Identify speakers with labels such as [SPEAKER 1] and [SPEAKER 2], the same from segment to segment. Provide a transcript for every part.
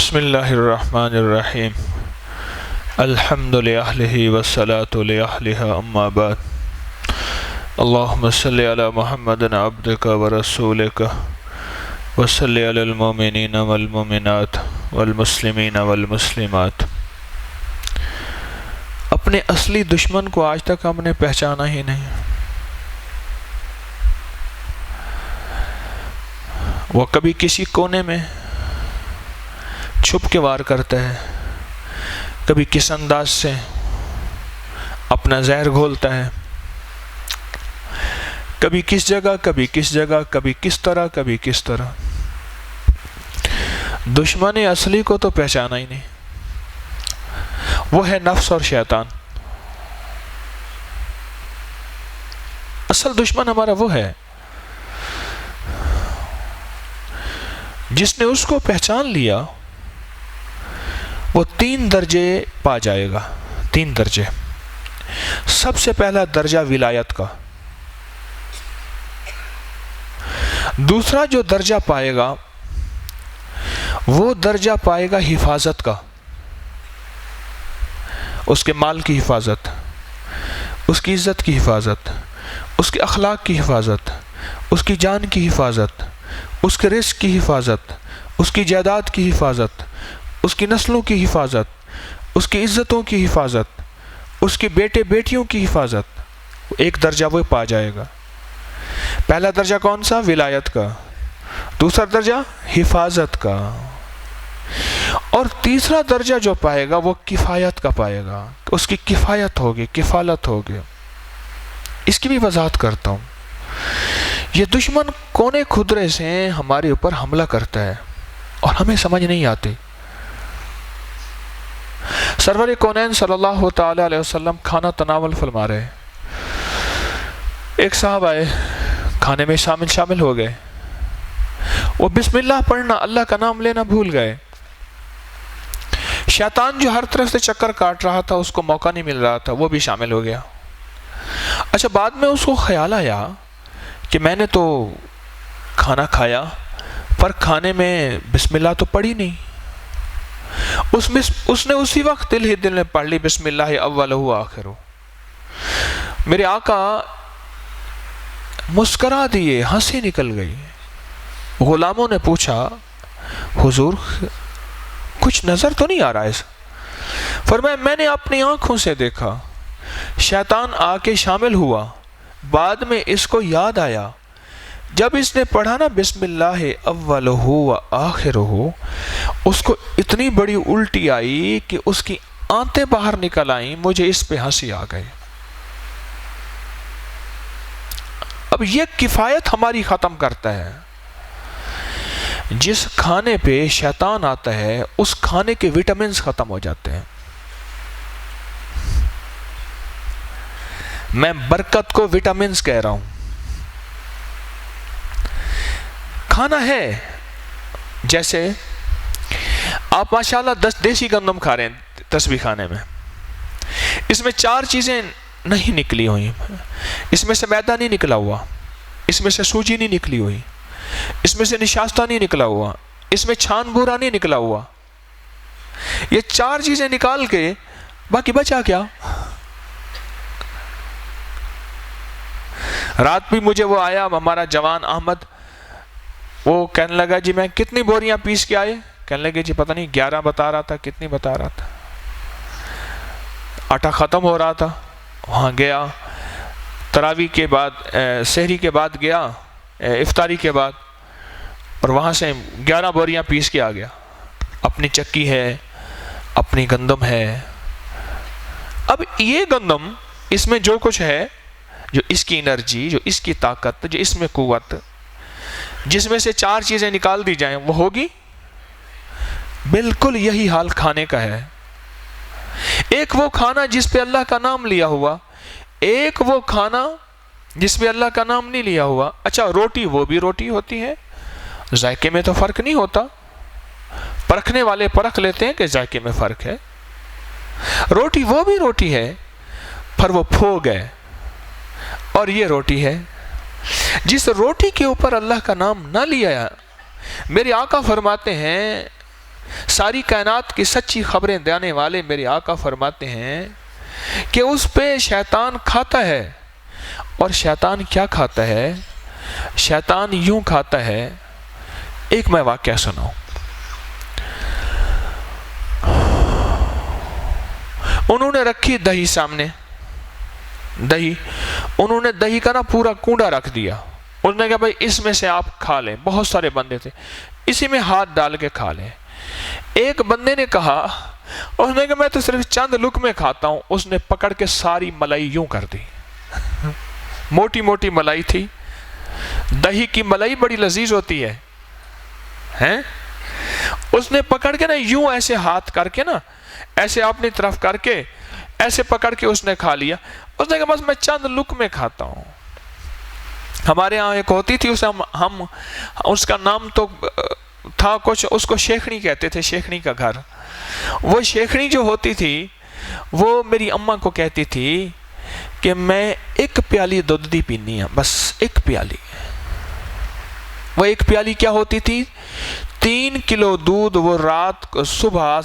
[SPEAKER 1] بسم اللہ الرحمن الرحیم الحمد للہ والصلاة لأہلہ اما بعد اللہم صلی علی محمد عبدک ورسولک وصلی علی المؤمنین والمؤمنات والمسلمین والمسلمات۔ اپنے اصلی دشمن کو آج تک ہم نے پہچانا ہی نہیں۔ وہ کبھی کسی کونے میں چھپ کے وار کرتا ہے، کبھی کس انداز سے اپنا زہر گھولتا ہے، کبھی کس جگہ کبھی کس جگہ، کبھی کس طرح کبھی کس طرح۔ دشمن اصلی کو تو پہچانا ہی نہیں، وہ ہے نفس اور شیطان۔ اصل دشمن ہمارا وہ ہے جس نے اس کو پہچان لیا، وہ 3 درجے پا جائے گا۔ 3 درجے۔ سب سے پہلا درجہ ولایت کا، دوسرا جو درجہ پائے گا وہ درجہ پائے گا حفاظت کا، اس کے مال کی حفاظت، اس کی عزت کی حفاظت، اس کے اخلاق کی حفاظت، اس کی جان کی حفاظت، اس کے رزق کی حفاظت، اس کی جائیداد کی حفاظت، اس کی نسلوں کی حفاظت، اس کی عزتوں کی حفاظت، اس کے بیٹے بیٹیوں کی حفاظت۔ ایک درجہ وہ پا جائے گا۔ پہلا درجہ کون سا؟ ولایت کا۔ دوسرا درجہ حفاظت کا، اور تیسرا درجہ جو پائے گا وہ کفایت کا پائے گا، تو اس کی کفایت ہوگی، کفالت ہوگی۔ اس کی بھی وضاحت کرتا ہوں۔ یہ دشمن کونے خدرے سے ہمارے اوپر حملہ کرتا ہے اور ہمیں سمجھ نہیں آتی۔ سرور کونین صلی اللہ تعالی علیہ وسلم کھانا تناول فرما رہے، ایک صاحب آئے، کھانے میں شامل ہو گئے، وہ بسم اللہ پڑھنا، اللہ کا نام لینا بھول گئے۔ شیطان جو ہر طرف سے چکر کاٹ رہا تھا، اس کو موقع نہیں مل رہا تھا، وہ بھی شامل ہو گیا۔ اچھا، بعد میں اس کو خیال آیا کہ میں نے تو کھانا کھایا پر کھانے میں بسم اللہ تو پڑھی نہیں۔ اس نے اسی وقت دل میں پڑھ لی، بسم اللہ اولہ آخرہ۔ میرے آقا مسکرا دیے، ہنسی نکل گئی۔ غلاموں نے پوچھا، حضور کچھ نظر تو نہیں آ رہا ہے؟ فرمایا میں نے اپنی آنکھوں سے دیکھا، شیطان آ کے شامل ہوا، بعد میں اس کو یاد آیا، جب اس نے پڑھا نا بسم اللہ اولہ و آخرہ، اس کو اتنی بڑی الٹی آئی کہ اس کی آنتیں باہر نکل آئیں، مجھے اس پہ ہنسی آ گئی۔ اب یہ کفایت ہماری ختم کرتا ہے۔ جس کھانے پہ شیطان آتا ہے اس کھانے کے وٹامنز ختم ہو جاتے ہیں۔ میں برکت کو وٹامنز کہہ رہا ہوں۔ کھانا ہے، جیسے آپ ماشاءاللہ 10 دیسی گندم کھا رہے ہیں تسبیح کھانے میں، اس میں 4 چیزیں نہیں نکلی ہوئی، اس میں سے میدا نہیں نکلا ہوا، اس میں سے سوجی نہیں نکلی ہوئی، اس میں سے نشاستہ نہیں نکلا ہوا، اس میں چھان بھورا نہیں نکلا ہوا۔ یہ 4 چیزیں نکال کے باقی بچا کیا؟ رات بھی مجھے وہ آیا، ہمارا جوان احمد، وہ کہنے لگا جی میں کتنی بوریاں پیس کے آئے؟ کہنے لگے جی پتہ نہیں 11 بتا رہا تھا، کتنی بتا رہا تھا۔ آٹا ختم ہو رہا تھا، وہاں گیا، تراویح کے بعد، سحری کے بعد گیا، افطاری کے بعد، اور وہاں سے 11 بوریاں پیس کے آ گیا۔ اپنی چکی ہے، اپنی گندم ہے۔ اب یہ گندم، اس میں جو کچھ ہے، جو اس کی انرجی، جو اس کی طاقت، جو اس میں قوت، جس میں سے 4 چیزیں نکال دی جائیں وہ ہوگی؟ بالکل یہی حال کھانے کا ہے۔ ایک وہ کھانا جس پہ اللہ کا نام لیا ہوا، ایک وہ کھانا جس پہ اللہ کا نام نہیں لیا ہوا۔ اچھا، روٹی وہ بھی روٹی ہوتی ہے، ذائقے میں تو فرق نہیں ہوتا، پرکھنے والے پرکھ لیتے ہیں کہ ذائقے میں فرق ہے۔ روٹی وہ بھی روٹی ہے، پر وہ پھوگ ہے، اور یہ روٹی ہے۔ جس روٹی کے اوپر اللہ کا نام نہ لیا، میرے آقا فرماتے ہیں ساری کائنات کی سچی خبریں دینے والے میرے آقا فرماتے ہیں کہ اس پہ شیطان کھاتا ہے. اور شیطان کیا کھاتا ہے؟ شیطان یوں کھاتا ہے. ایک میں واقعہ سناؤں. انہوں نے رکھی دہی سامنے، دہی، انہوں نے دہی کا نا پورا کنڈا رکھ دیا. انہوں نے کہا بھائی اس میں سے آپ کھا لیں. بہت سارے بندے تھے، اسی میں ہاتھ ڈال کے کھا لیں. ایک بندے نے کہا، اس نے کہا میں تو صرف چند لقمے کھاتا ہوں. اس نے پکڑ کے ساری ملائی یوں کر دی. موٹی موٹی ملائی تھی. دہی کی ملائی بڑی لذیذ ہوتی ہے ہیں. اس نے پکڑ کے نا یوں ایسے ہاتھ کر کے نا ایسے اپنی طرف کر کے ایسے پکڑ کے اس نے کھا لیا. اس نے کہا بس میں چند لقمے کھاتا ہوں. ہمارے ہاں ایک ہوتی تھی، اسے ہم اس کا نام تو تھا کچھ، اس کو شیخنی کہتے تھے، شیخنی کا گھر. وہ شیخنی جو ہوتی تھی وہ میری اماں کو کہتی تھی کہ میں ایک پیالی دودھ دی پینی ہے، بس ایک پیالی. وہ ایک پیالی کیا ہوتی تھی؟ 3 کلو دودھ وہ رات کو صبح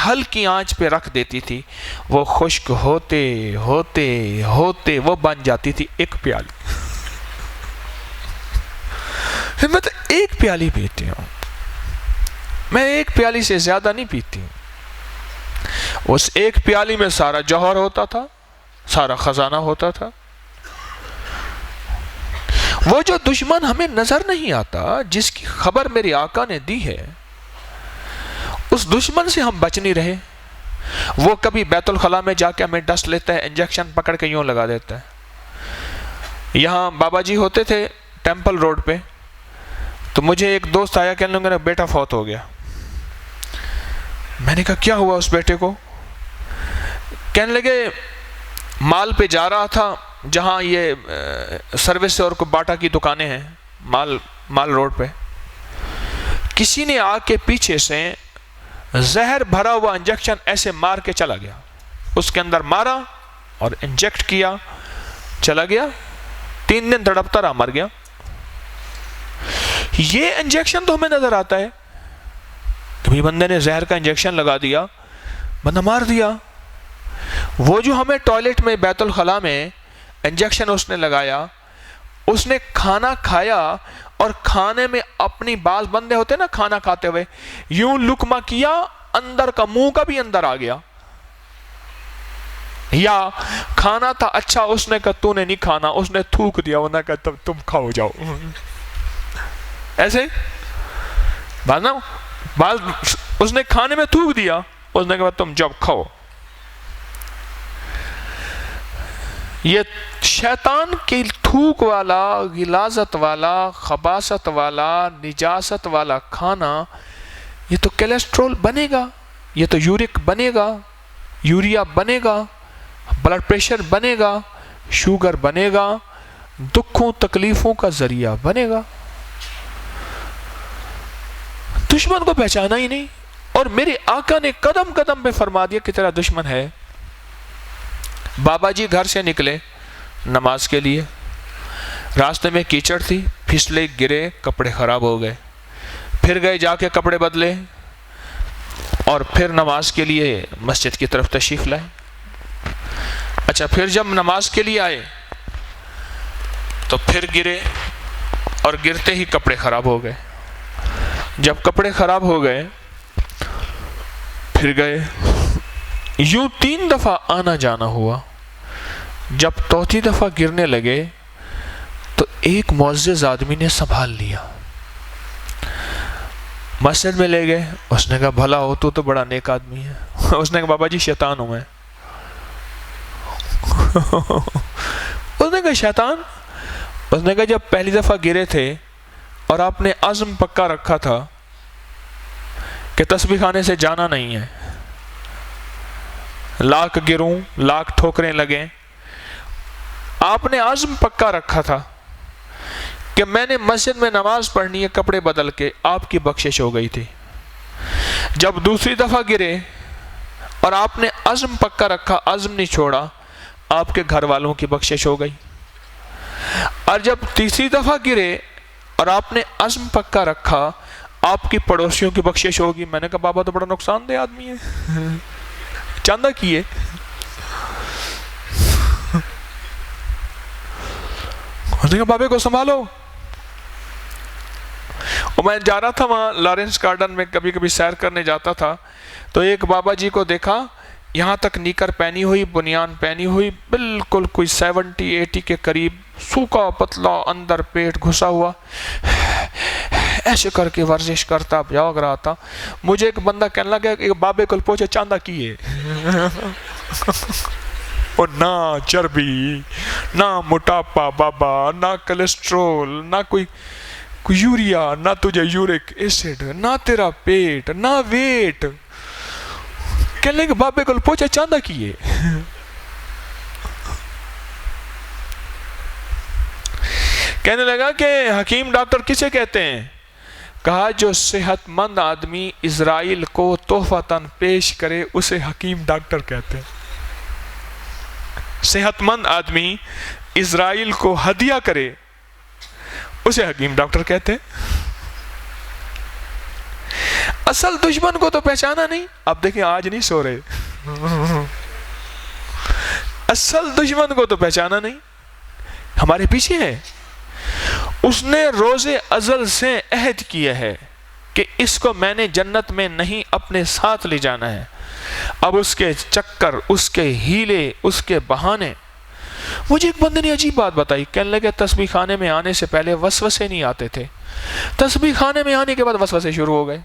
[SPEAKER 1] ہلکی آنچ پہ رکھ دیتی تھی. وہ خشک ہوتے ہوتے ہوتے وہ بن جاتی تھی ایک پیالی. میں تو ایک پیالی پیتی ہوں، میں ایک پیالی سے زیادہ نہیں پیتی ہوں. اس ایک پیالی میں سارا جوہر ہوتا تھا، سارا خزانہ ہوتا تھا. وہ جو دشمن ہمیں نظر نہیں آتا، جس کی خبر میرے آقا نے دی ہے، اس دشمن سے ہم بچ نہیں رہے. وہ کبھی بیت الخلاء میں جا کے ہمیں ڈس لیتا ہے، انجیکشن پکڑ کے یوں لگا دیتا ہے. یہاں بابا جی ہوتے تھے ٹیمپل روڈ پہ، تو مجھے ایک دوست آیا کہنے لگا بیٹا فوت ہو گیا. میں نے کہا کیا ہوا اس بیٹے کو؟ کہنے لگے مال پہ جا رہا تھا، جہاں یہ سروس اور باٹا کی دکانیں ہیں مال روڈ پہ. کسی نے آ کے پیچھے سے زہر بھرا ہوا انجیکشن ایسے مار کے چلا گیا. اس کے اندر مارا اور انجیکٹ کیا، چلا گیا. 3 دن تڑپتا رہا، مر گیا. یہ انجیکشن تو ہمیں نظر آتا ہے، کبھی بندے نے زہر کا انجیکشن لگا دیا، بندہ مار دیا. وہ جو ہمیں ٹوائلٹ میں بیت الخلاء میں انجیکشن اس نے لگایا، اس نے کھانا کھایا اور کھانے میں اپنی بعض بندے ہوتے نا کھانا کھاتے ہوئے یوں لقمہ کیا، اندر کا منہ کا بھی اندر آ گیا. یا کھانا تھا اچھا، اس نے کہا تو نے نہیں کھانا، اس نے تھوک دیا، انہوں نے کہا تم کھاؤ جاؤ. ایسے بعض اس نے کھانے میں تھوک دیا، اس نے کہا تم جب کھاؤ. یہ شیطان کی تھوک والا، غلاظت والا، خباثت والا، نجاست والا کھانا، یہ تو کولیسٹرول بنے گا، یہ تو یورک بنے گا، یوریا بنے گا، بلڈ پریشر بنے گا، شوگر بنے گا، دکھوں تکلیفوں کا ذریعہ بنے گا. دشمن کو پہچانا ہی نہیں. اور میرے آقا نے قدم قدم پہ فرما دیا کہ تیرا دشمن ہے. بابا جی گھر سے نکلے نماز کے لیے، راستے میں کیچڑ تھی، پھسلے، گرے، کپڑے خراب ہو گئے. پھر گئے جا کے کپڑے بدلے اور پھر نماز کے لیے مسجد کی طرف تشریف لائے. اچھا پھر جب نماز کے لیے آئے تو پھر گرے اور گرتے ہی کپڑے خراب ہو گئے. جب کپڑے خراب ہو گئے پھر گئے. یوں 3 دفعہ آنا جانا ہوا. جب 4تھی دفعہ گرنے لگے تو ایک معزز آدمی نے سنبھال لیا، مسجد میں لے گئے. اس نے کہا بھلا ہو تو بڑا نیک آدمی ہے. اس نے کہا بابا جی شیطان ہوں میں. اس نے کہا شیطان؟ اس نے کہا جب پہلی دفعہ گرے تھے اور آپ نے عزم پکا رکھا تھا کہ تسبیح خانے سے جانا نہیں ہے، لاکھ گروں لاکھ ٹھوکریں لگیں، آپ نے عزم پکا رکھا تھا کہ میں نے مسجد میں نماز پڑھنی ہے کپڑے بدل کے، آپ کی بخشش ہو گئی تھی. جب دوسری دفعہ گرے اور آپ نے عزم پکا رکھا، عزم نہیں چھوڑا، آپ کے گھر والوں کی بخشش ہو گئی. اور جب تیسری دفعہ گرے اور آپ نے عزم پکا رکھا، آپ کی پڑوسیوں کی بخشش ہوگی. میں نے کہا بابا تو بڑا نقصان دہ آدمی ہے, چاندہ کیے. بابے کو سنبھالو. اور میں جا رہا تھا وہاں لارنس گارڈن میں, کبھی کبھی سیر کرنے جاتا تھا, تو ایک بابا جی کو دیکھا یہاں تک نیکر پہنی ہوئی, بنیان پہنی ہوئی, بالکل کوئی 70-80 کے قریب, سوکھا پتلا, اندر پیٹ گھسا ہوا, ایسے کر کے ورزش کرتا جاگ رہا تھا. مجھے ایک بندہ کہنے لگا ایک بابے کو پوچھے چاندہ کیے. اور نہ چربی, نہ موٹاپا بابا, نہ کولیسٹرول, نہ کوئی یوریا, نہ تجھے یورک ایسڈ, نہ تیرا پیٹ, نہ ویٹ. کہنے لگے بابے کو پوچھے چاندہ کیے. کہنے لگا کہ حکیم ڈاکٹر کسے کہتے ہیں؟ کہا جو صحت مند آدمی اسرائیل کو تحفتاً پیش کرے اسے حکیم ڈاکٹر کہتے ہیں. صحت مند آدمی اسرائیل کو ہدیہ کرے اسے حکیم ڈاکٹر کہتے ہیں. اصل دشمن کو تو پہچانا نہیں. اب دیکھیں آج نہیں سو رہے. اصل دشمن کو تو پہچانا نہیں, ہمارے پیچھے ہے. اس نے روز ازل سے عہد کیا ہے کہ اس کو میں نے جنت میں نہیں اپنے ساتھ لے جانا ہے. اب اس کے چکر, اس کے ہیلے, اس کے بہانے. مجھے ایک بندے نے عجیب بات بتائی. کہنے لگے تسبیح خانے میں آنے سے پہلے وسوسے نہیں آتے تھے, تسبیح خانے میں آنے کے بعد وسوسے شروع ہو گئے.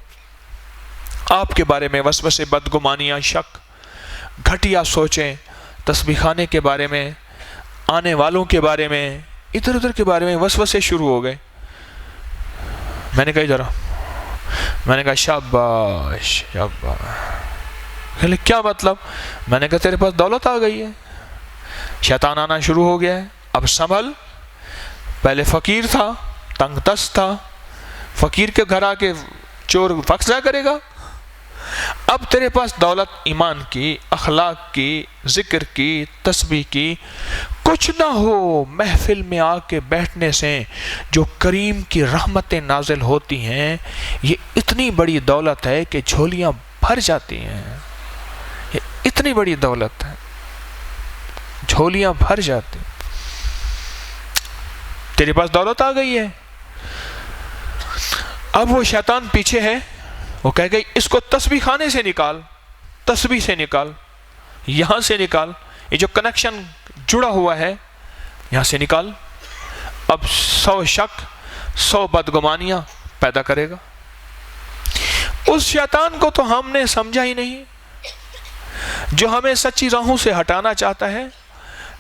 [SPEAKER 1] آپ کے بارے میں وسوسے, بدگمانیاں, شک, گھٹیا سوچیں, تسبیح خانے کے بارے میں, آنے والوں کے بارے میں, ادھر ادھر کے بارے میں وسوسے شروع ہو گئے. میں نے کہا ادھر, میں نے کہا شاباش شاباش. کیا مطلب؟ میں نے کہا تیرے پاس دولت آ گئی ہے, شیطان آنا شروع ہو گیا ہے, اب سنبھل. پہلے فقیر تھا, تنگ دست تھا, فقیر کے گھر آ کے چور فقصہ کرے گا. اب تیرے پاس دولت ایمان کی, اخلاق کی, ذکر کی, تسبیح کی, کچھ نہ ہو محفل میں آ کے بیٹھنے سے جو کریم کی رحمتیں نازل ہوتی ہیں, یہ اتنی بڑی دولت ہے کہ جھولیاں بھر جاتی ہیں. یہ اتنی بڑی دولت ہے, جھولیاں بھر جاتی. تیرے پاس دولت آ گئی ہے. اب وہ شیطان پیچھے ہے, وہ کہے گئی اس کو تسبیح خانے سے نکال, تسبیح سے نکال, یہاں سے نکال, یہ جو کنیکشن جڑا ہوا ہے یہاں سے نکال. اب 100 شک, 100 بدگمانیاں پیدا کرے گا. اس شیطان کو تو ہم نے سمجھا ہی نہیں, جو ہمیں سچی راہوں سے ہٹانا چاہتا ہے,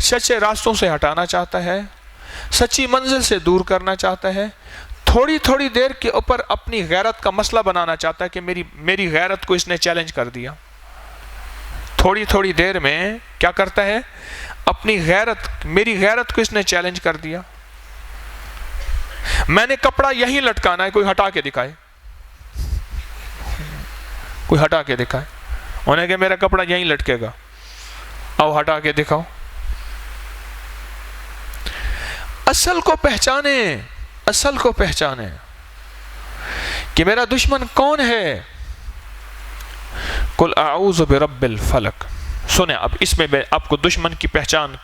[SPEAKER 1] سچے راستوں سے ہٹانا چاہتا ہے, سچی منزل سے دور کرنا چاہتا ہے. تھوڑی تھوڑی دیر کے اوپر اپنی غیرت کا مسئلہ بنانا چاہتا ہے کہ میری غیرت کو اس نے چیلنج کر دیا. تھوڑی تھوڑی دیر میں کیا کرتا ہے, اپنی غیرت, میری غیرت کو اس نے چیلنج کر دیا. میں نے کپڑا یہیں لٹکانا ہے, کوئی ہٹا کے دکھائے, کوئی ہٹا کے دکھائے. انہیں کہ میرا کپڑا یہیں لٹکے گا, آؤ ہٹا کے دکھاؤ. اصل کو پہچانے, اصل کو پہچانے کہ میرا دشمن کون ہے. قل اعوذ برب الفلق. سنیں اب اس میں میں آپ کو دشمن کی پہچان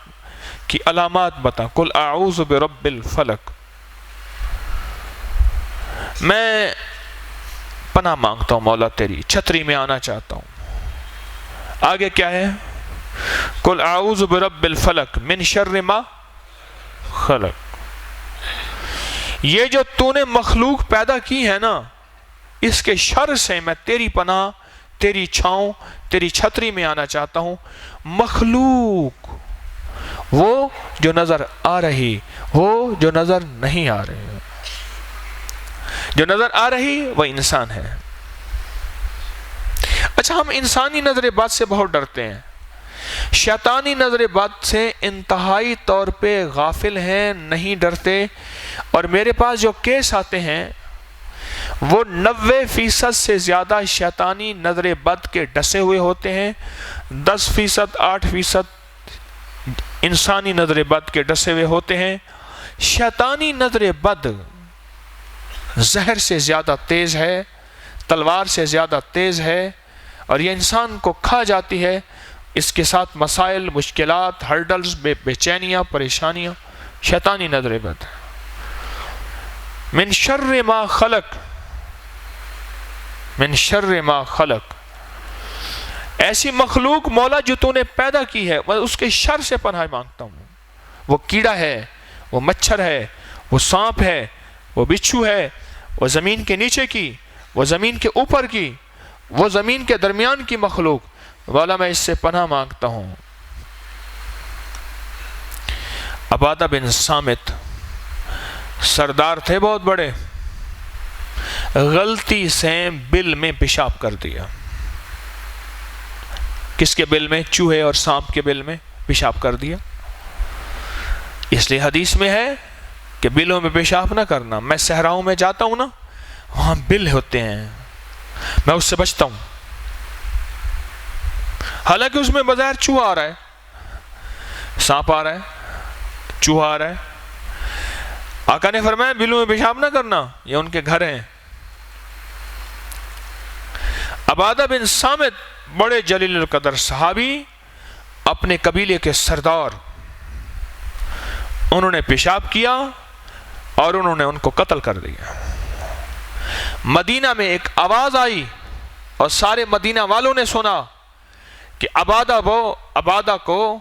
[SPEAKER 1] کی علامات بتا. قل اعوذ برب الفلق, میں پناہ مانگتا ہوں مولا تیری, چھتری میں آنا چاہتا ہوں. آگے کیا ہے؟ قل اعوذ برب الفلق من شر ما خلق. یہ جو تو نے مخلوق پیدا کی ہے نا, اس کے شر سے میں تیری پناہ, تیری چھاؤں, تیری چھتری میں آنا چاہتا ہوں. مخلوق وہ جو نظر آ رہی, وہ جو نظر نہیں آ رہی. جو نظر آ رہی وہ انسان ہے. اچھا, ہم انسانی نظر بات سے بہت ڈرتے ہیں, شیطانی نظر بات سے انتہائی طور پہ غافل ہیں, نہیں ڈرتے. اور میرے پاس جو کیس آتے ہیں وہ 90% سے زیادہ شیطانی نظر بد کے ڈسے ہوئے ہوتے ہیں, 10%, 8% انسانی نظر بد کے ڈسے ہوئے ہوتے ہیں. شیطانی نظر بد زہر سے زیادہ تیز ہے، تلوار سے زیادہ تیز ہے، اور یہ انسان کو کھا جاتی ہے۔ اس کے ساتھ مسائل، مشکلات، ہرڈلز، بے چینیاں، پریشانیاں، شیطانی نظر بد۔ من شر ما خلق، من شر ما خلق، ایسی مخلوق مولا جو تو نے پیدا کی ہے، میں اس کے شر سے پناہ مانگتا ہوں۔ وہ کیڑا ہے، وہ مچھر ہے، وہ سانپ ہے، وہ بچھو ہے، وہ زمین کے نیچے کی، وہ زمین کے اوپر کی، وہ زمین کے درمیان کی مخلوق، مولا میں اس سے پناہ مانگتا ہوں۔ عبادہ بن صامت سردار تھے بہت بڑے، غلطی سے بل میں پیشاب کر دیا۔ کس کے بل میں؟ چوہے اور سانپ کے بل میں پیشاب کر دیا۔ اس لیے حدیث میں ہے کہ بلوں میں پیشاب نہ کرنا۔ میں صحراؤں میں جاتا ہوں نا، وہاں بل ہوتے ہیں، میں اس سے بچتا ہوں، حالانکہ اس میں بظاہر چوہا آ رہا ہے، سانپ آ رہا ہے، چوہا آ رہا ہے۔ آقا نے فرمایا بلوں میں پیشاب نہ کرنا، یہ ان کے گھر ہیں۔ عبادہ بن صامت بڑے جلیل القدر صحابی، اپنے قبیلے کے سردار، انہوں نے پیشاب کیا اور انہوں نے ان کو قتل کر دیا۔ مدینہ میں ایک آواز آئی اور سارے مدینہ والوں نے سنا کہ عبادہ کو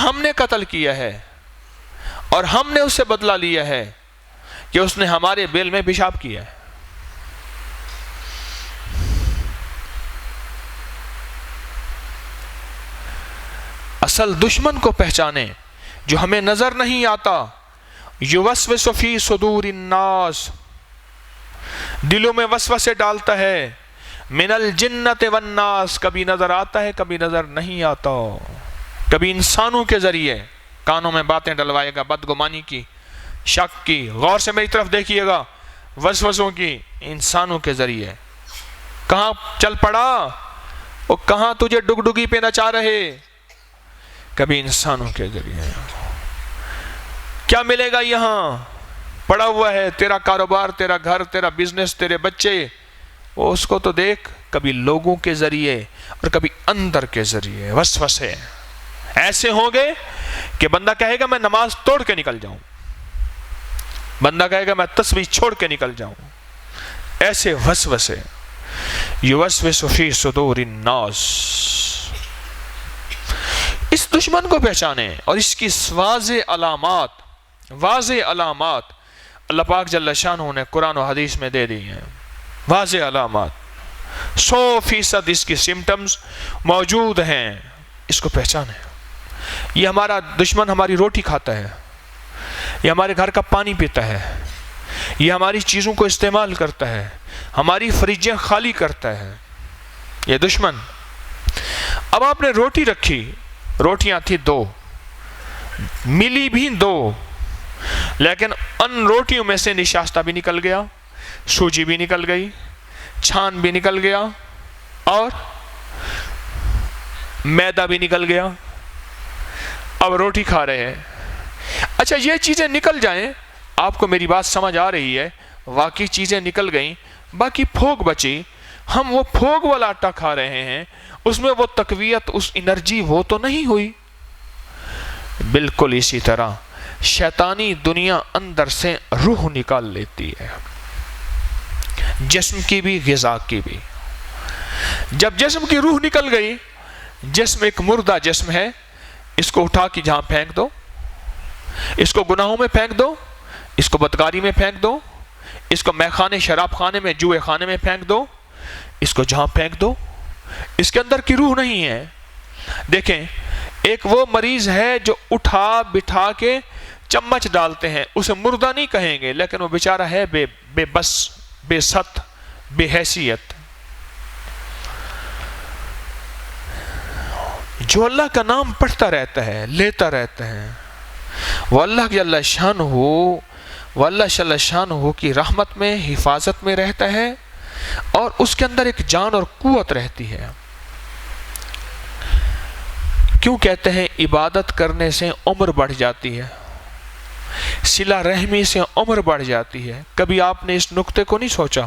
[SPEAKER 1] ہم نے قتل کیا ہے اور ہم نے اس سے بدلہ لیا ہے کہ اس نے ہمارے بل میں پیشاب کیا ہے۔ اصل دشمن کو پہچانے جو ہمیں نظر نہیں آتا۔ یوسوس فی صدور الناس، دلوں میں وسوسے ڈالتا ہے۔ من الجنت والناس، کبھی نظر آتا ہے کبھی نظر نہیں آتا۔ کبھی انسانوں کے ذریعے کانوں میں باتیں ڈلوائے گا، بدگمانی کی، شک کی۔ غور سے میری طرف دیکھیے گا، وسوسوں کی انسانوں کے ذریعے۔ کہاں چل پڑا، وہ کہاں تجھے ڈگڈگی پہ نچا رہے، کبھی انسانوں کے ذریعے۔ کیا ملے گا یہاں پڑا ہوا ہے، تیرا کاروبار، تیرا گھر، تیرا بزنس، تیرے بچے، وہ اس کو تو دیکھ، کبھی لوگوں کے ذریعے اور کبھی اندر کے ذریعے وسوسے ایسے ہوں گے کہ بندہ کہے گا میں نماز توڑ کے نکل جاؤں، بندہ کہے گا میں تسبیح چھوڑ کے نکل جاؤں۔ ایسے وسوسے، یوسوس فی صدور الناس۔ اس دشمن کو پہچانے اور اس کی واضح علامات اللہ پاک جل شانہ نے قرآن و حدیث میں دے دی ہیں۔ واضح علامات 100% اس کی سمٹمز موجود ہیں، اس کو پہچانے۔ یہ ہمارا دشمن ہماری روٹی کھاتا ہے، یہ ہمارے گھر کا پانی پیتا ہے، یہ ہماری چیزوں کو استعمال کرتا ہے، ہماری فریجیں خالی کرتا ہے، یہ دشمن۔ اب آپ نے روٹی رکھی، روٹیاں تھی 2، ملی بھی 2، لیکن ان روٹیوں میں سے نشاستہ بھی نکل گیا، سوجی بھی نکل گئی، چھان بھی نکل گیا، اور میدا بھی نکل گیا۔ اب روٹی کھا رہے ہیں۔ اچھا، یہ چیزیں نکل جائیں، آپ کو میری بات سمجھ آ رہی ہے؟ واقعی چیزیں نکل گئیں، باقی پھوک بچی، ہم وہ پھوک والا آٹا کھا رہے ہیں، اس میں وہ تقویت، اس انرجی وہ تو نہیں ہوئی۔ بالکل اسی طرح شیطانی دنیا اندر سے روح نکال لیتی ہے، جسم کی بھی، غذا کی بھی۔ جب جسم کی روح نکل گئی، جسم ایک مردہ جسم ہے، اس کو اٹھا کے جہاں پھینک دو، اس کو گناہوں میں پھینک دو، اس کو بدکاری میں پھینک دو، اس کو میخانے، شراب خانے میں، جوئے خانے میں پھینک دو، اس کو جہاں پھینک دو، اس کے اندر کی روح نہیں ہے۔ دیکھیں، ایک وہ مریض ہے جو اٹھا بٹھا کے چمچ ڈالتے ہیں، اسے مردہ نہیں کہیں گے، لیکن وہ بیچارہ ہے بے بس، بے ست، بے حیثیت۔ جو اللہ کا نام پڑھتا رہتا ہے، لیتا رہتا ہے، وہ اللہ جل شانہ کی رحمت میں، حفاظت میں رہتا ہے، اور اس کے اندر ایک جان اور قوت رہتی ہے۔ کیوں کہتے ہیں عبادت کرنے سے عمر بڑھ جاتی ہے؟ صلہ رحمی سے عمر بڑھ جاتی ہے۔ کبھی آپ نے اس نقطے کو نہیں سوچا؟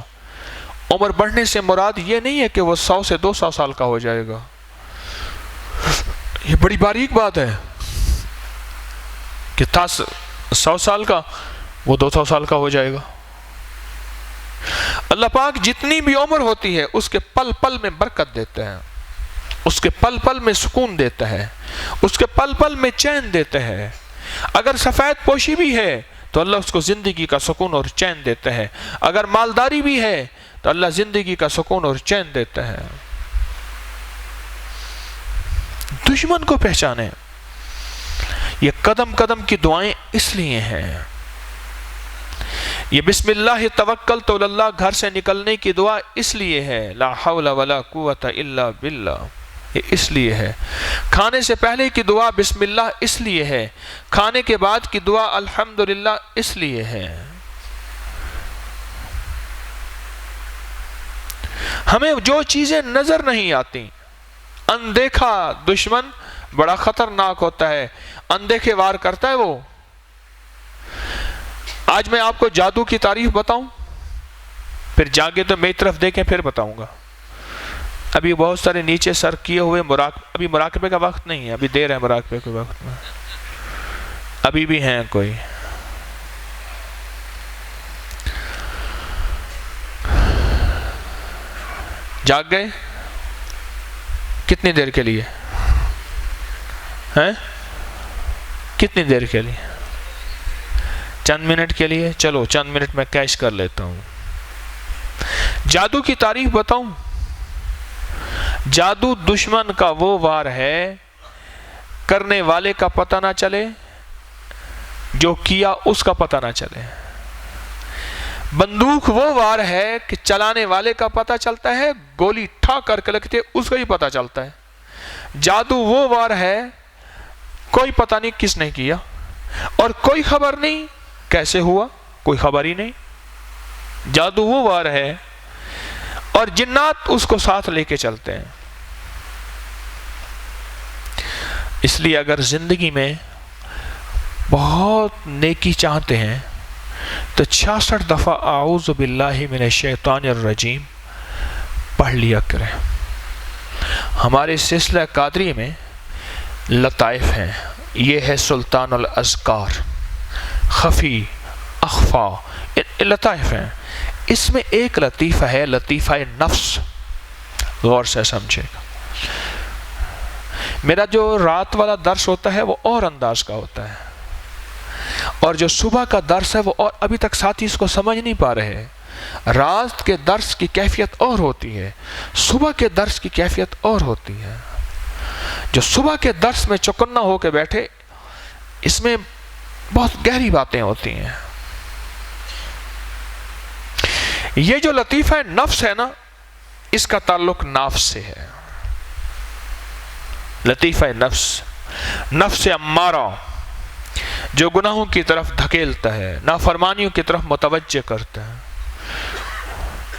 [SPEAKER 1] عمر بڑھنے سے مراد یہ نہیں ہے کہ وہ 100 سے 200 سال کا ہو جائے گا، یہ بڑی باریک بات ہے کہ تھا 100 سال کا وہ 200 سال کا ہو جائے گا۔ اللہ پاک جتنی بھی عمر ہوتی ہے اس کے پل پل میں برکت دیتا ہے، اس کے پل پل میں سکون دیتا ہے، اس کے پل پل میں چین دیتا ہے۔ اگر سفید پوشی بھی ہے تو اللہ اس کو زندگی کا سکون اور چین دیتا ہے، اگر مالداری بھی ہے تو اللہ زندگی کا سکون اور چین دیتا ہے۔ دشمن کو پہچانے، یہ قدم قدم کی دعائیں اس لیے ہیں، یہ بسم اللہ توکلت علی اللہ گھر سے نکلنے کی دعا اس لیے ہے، لا حول ولا قوت الا باللہ، یہ اس لیے ہے۔ کھانے سے پہلے کی دعا بسم اللہ اس لیے ہے، کھانے کے بعد کی دعا الحمدللہ اس لیے ہے۔ ہمیں جو چیزیں نظر نہیں آتی، اندیکھا دشمن بڑا خطرناک ہوتا ہے، اندیکھے وار کرتا ہے وہ۔ آج میں آپ کو جادو کی تعریف بتاؤں، پھر جاگے تو میری طرف دیکھیں پھر بتاؤں گا۔ ابھی بہت سارے نیچے سر کیے ہوئے ابھی مراقبے کا وقت نہیں ہے، ابھی دیر ہے مراقبے کے وقت میں، ابھی بھی ہیں کوئی۔ جاگ گئے؟ کتنی دیر کے لیے ہیں؟ کتنی دیر کے لیے؟ چند منٹ کے لیے؟ چلو چند منٹ میں کیش کر لیتا ہوں۔ جادو کی تعریف بتاؤں؟ جادو دشمن کا وہ وار ہے کرنے والے کا پتہ نہ چلے، جو کیا اس کا پتہ نہ چلے۔ بندوق وہ وار ہے کہ چلانے والے کا پتہ چلتا ہے، گولی ٹھا کر کے لگتے اس کا ہی پتہ چلتا ہے۔ جادو وہ وار ہے کوئی پتہ نہیں کس نے کیا اور کوئی خبر نہیں کیسے ہوا، کوئی خبر ہی نہیں۔ جادو وہ وار ہے اور جنات اس کو ساتھ لے کے چلتے ہیں۔ اس لیے اگر زندگی میں بہت نیکی چاہتے ہیں تو 66 دفعہ اعوذ باللہ من الشیطان الرجیم پڑھ لیا کریں۔ ہمارے سلسلہ قادری میں لطائف ہیں، یہ ہے سلطان الاذکار، خفی اخفا لطائف ہیں۔ اس میں ایک لطیفہ ہے، لطیفہ نفس، غور سے سمجھے گا۔ میرا جو رات والا درس ہوتا ہے وہ اور انداز کا ہوتا ہے، اور جو صبح کا درس ہے وہ اور ابھی تک ساتھی اس کو سمجھ نہیں پا رہے۔ رات کے درس کی کیفیت اور ہوتی ہے، صبح کے درس کی کیفیت اور ہوتی ہے۔ جو صبح کے درس میں چوکنا ہو کے بیٹھے، اس میں بہت گہری باتیں ہوتی ہیں۔ یہ جو لطیفہ نفس ہے نا، اس کا تعلق نفس سے ہے۔ لطیفہ نفس، نفس امارہ جو گناہوں کی طرف دھکیلتا ہے، نافرمانیوں کی طرف متوجہ کرتا ہے۔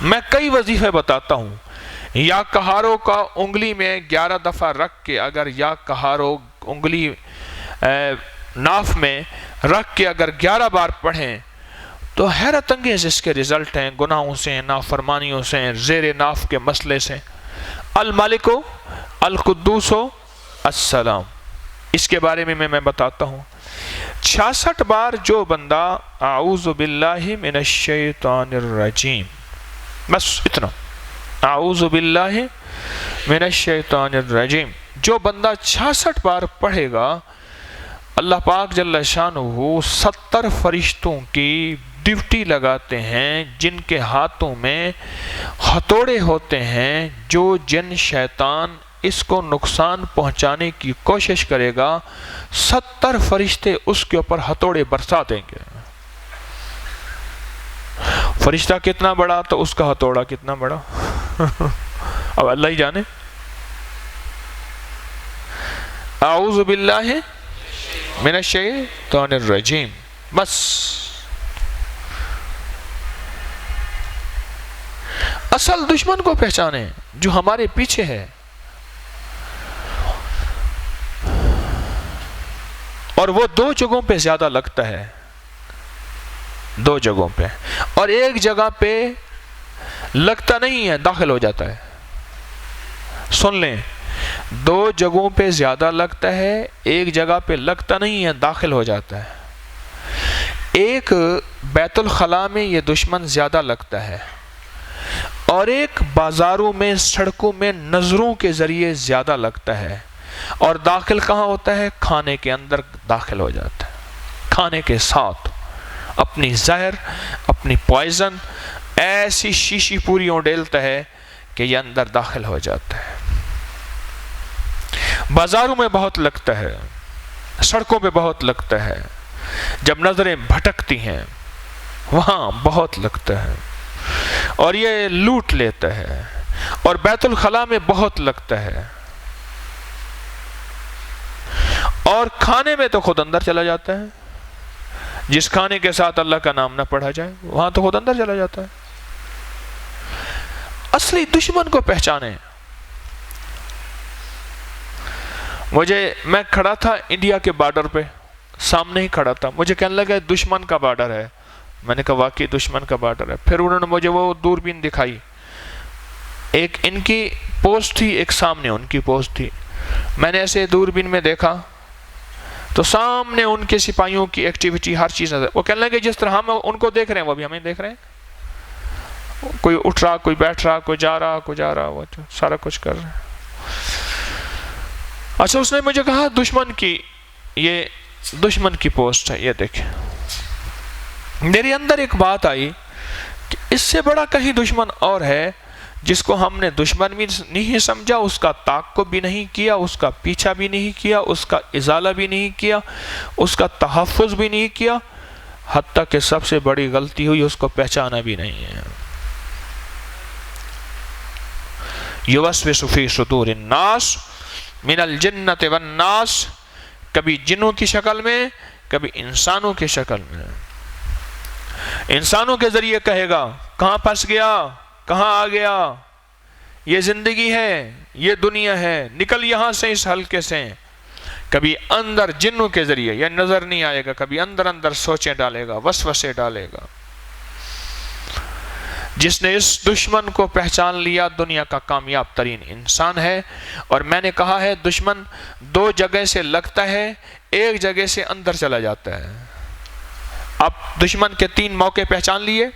[SPEAKER 1] میں کئی وظیفے بتاتا ہوں، یا کہارو کا انگلی میں 11 دفعہ رکھ کے، اگر یا کہارو انگلی ناف میں رکھ کے اگر 11 بار پڑھیں تو حیرت انگیز اس کے رزلٹ ہیں، گناہوں سے، نافرمانیوں سے، زیر ناف کے مسئلے سے۔ المالک القدوس السلام، اس کے بارے میں میں بتاتا ہوں۔ 66 بار جو بندہ اعوذ باللہ من الشیطان الرجیم، بس اتنا، اعوذ باللہ من الشیطان الرجیم جو بندہ 66 بار پڑھے گا، اللہ پاک جل شانہ 70 فرشتوں کی ڈیوٹی لگاتے ہیں، جن کے ہاتھوں میں ہتھوڑے ہوتے ہیں۔ جو جن شیطان اس کو نقصان پہنچانے کی کوشش کرے گا، 70 فرشتے اس کے اوپر ہتھوڑے برسا دیں گے۔ فرشتہ کتنا بڑا تو اس کا ہتھوڑا کتنا بڑا، اب اللہ ہی جانے۔ اعوذ باللہ من الشیطان الرجیم، بس۔ اصل دشمن کو پہچانے جو ہمارے پیچھے ہے، اور وہ 2 جگہوں پہ زیادہ لگتا ہے۔ دو جگہوں پہ، اور ایک جگہ پہ لگتا نہیں ہے، داخل ہو جاتا ہے۔ سن لیں، دو جگہوں پہ زیادہ لگتا ہے، ایک جگہ پہ لگتا نہیں ہے، داخل ہو جاتا ہے۔ ایک بیت الخلاء میں یہ دشمن زیادہ لگتا ہے، اور ایک بازاروں میں، سڑکوں میں نظروں کے ذریعے زیادہ لگتا ہے، اور داخل کہاں ہوتا ہے؟ کھانے کے اندر داخل ہو جاتا ہے، کھانے کے ساتھ اپنی زہر، اپنی پوائزن ایسی شیشی پوری اونڈیلتا ہے کہ یہ اندر داخل ہو جاتا ہے۔ بازاروں میں بہت لگتا ہے، سڑکوں پہ بہت لگتا ہے، جب نظریں بھٹکتی ہیں وہاں بہت لگتا ہے، اور یہ لوٹ لیتا ہے، اور بیت الخلاء میں بہت لگتا ہے، اور کھانے میں تو خود اندر چلا جاتا ہے۔ جس کھانے کے ساتھ اللہ کا نام نہ پڑھا جائے وہاں تو خود اندر چلا جاتا ہے۔ اصلی دشمن کو پہچانے۔ میں کھڑا تھا انڈیا کے بارڈر پہ، سامنے ہی کھڑا تھا، مجھے کہنے لگا دشمن کا بارڈر ہے۔ میں نے کہا واقعی دشمن کا بارڈر ہے۔ پھر انہوں نے مجھے وہ دوربین دکھائی، ایک ان کی پوسٹ تھی، ایک سامنے ان کی پوسٹ تھی۔ میں نے ایسے دوربین میں دیکھا تو سامنے ان کے سپاہیوں کی ایکٹیویٹی، ہر چیز نظر۔ وہ کہنے لگے جس طرح ہم ان کو دیکھ رہے ہیں وہ بھی ہمیں دیکھ رہے ہیں، کوئی اٹھ رہا، کوئی بیٹھ رہا، کوئی جا رہا، کوئی جا رہا، وہ سارا کچھ کر رہے ہیں۔ اچھا، اس نے مجھے کہا یہ دشمن کی پوسٹ ہے، یہ دیکھیں۔ میرے اندر ایک بات آئی کہ اس سے بڑا کہیں دشمن اور ہے جس کو ہم نے دشمن بھی نہیں سمجھا، اس کا تعاقب بھی نہیں کیا، اس کا پیچھا بھی نہیں کیا، اس کا ازالہ بھی نہیں کیا، اس کا تحفظ بھی نہیں کیا، حتیٰ کہ سب سے بڑی غلطی ہوئی اس کو پہچانا بھی نہیں ہے۔ یوسوس فی صدور الناس من الجنۃ والناس، کبھی جنوں کی شکل میں، کبھی انسانوں کی شکل میں۔ انسانوں کے ذریعے کہے گا کہاں پھنس گیا، کہاں آ گیا، یہ زندگی ہے، یہ دنیا ہے، نکل یہاں سے اس حلقے سے۔ کبھی اندر جنوں کے ذریعے، یہ نظر نہیں آئے گا، کبھی اندر سوچیں ڈالے گا، وسوسے ڈالے گا۔ جس نے اس دشمن کو پہچان لیا دنیا کا کامیاب ترین انسان ہے۔ اور میں نے کہا ہے دشمن دو جگہ سے لگتا ہے، ایک جگہ سے اندر چلا جاتا ہے۔ اب دشمن کے تین موقع پہچان لیے۔